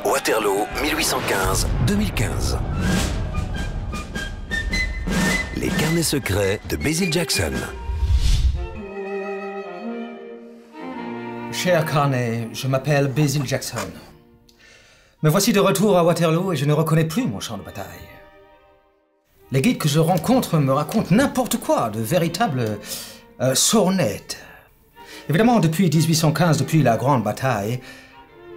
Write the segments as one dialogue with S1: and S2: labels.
S1: Waterloo, 1815-2015. Les carnets secrets de Basil Jackson.
S2: Cher carnet, je m'appelle Basil Jackson. Me voici de retour à Waterloo et je ne reconnais plus mon champ de bataille. Les guides que je rencontre me racontent n'importe quoi, de véritables sornettes. Évidemment, depuis 1815, depuis la Grande Bataille,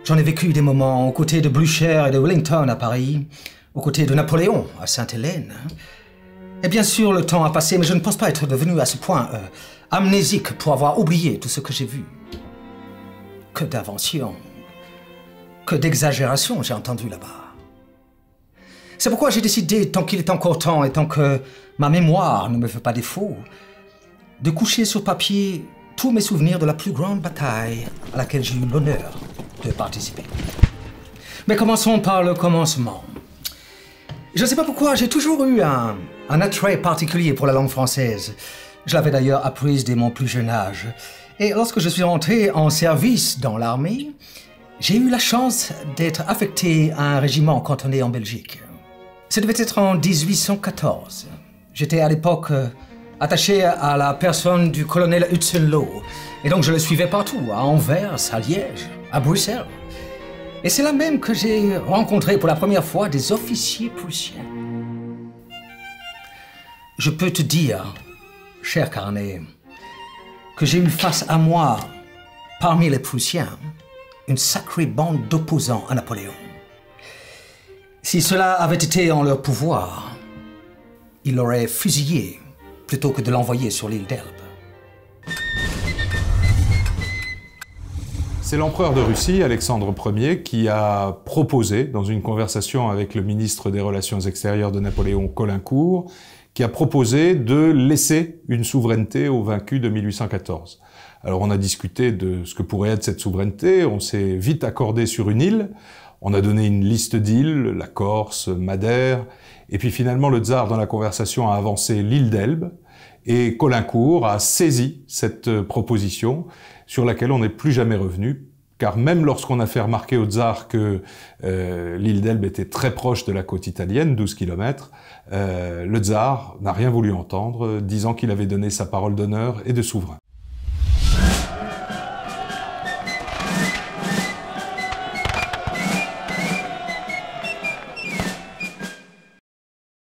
S2: j'en ai vécu des moments aux côtés de Blücher et de Wellington à Paris, aux côtés de Napoléon à Sainte-Hélène. Et bien sûr, le temps a passé, mais je ne pense pas être devenu à ce point amnésique pour avoir oublié tout ce que j'ai vu. Que d'inventions, que d'exagérations j'ai entendu là-bas. C'est pourquoi j'ai décidé, tant qu'il est encore temps et tant que ma mémoire ne me fait pas défaut, de coucher sur papier tous mes souvenirs de la plus grande bataille à laquelle j'ai eu l'honneur de participer. Mais commençons par le commencement. Je ne sais pas pourquoi, j'ai toujours eu un attrait particulier pour la langue française. Je l'avais d'ailleurs apprise dès mon plus jeune âge. Et lorsque je suis entré en service dans l'armée, j'ai eu la chance d'être affecté à un régiment cantonné en Belgique. Ça devait être en 1814. J'étais à l'époque attaché à la personne du colonel Hudson Lowe. Et donc je le suivais partout, à Anvers, à Liège, à Bruxelles. Et c'est là même que j'ai rencontré pour la première fois des officiers prussiens. Je peux te dire, cher carnet, que j'ai eu face à moi, parmi les Prussiens, une sacrée bande d'opposants à Napoléon. Si cela avait été en leur pouvoir, ils l'auraient fusillé plutôt que de l'envoyer sur l'île d'Elbe.
S3: C'est l'empereur de Russie, Alexandre Ier, qui a proposé, dans une conversation avec le ministre des Relations extérieures de Napoléon, Caulaincourt, qui a proposé de laisser une souveraineté aux vaincus de 1814. Alors on a discuté de ce que pourrait être cette souveraineté, on s'est vite accordé sur une île, on a donné une liste d'îles, la Corse, Madère, et puis finalement le tsar dans la conversation a avancé l'île d'Elbe, et Caulaincourt a saisi cette proposition sur laquelle on n'est plus jamais revenu, car même lorsqu'on a fait remarquer au tsar que l'île d'Elbe était très proche de la côte italienne, 12 km, le tsar n'a rien voulu entendre, disant qu'il avait donné sa parole d'honneur et de souverain.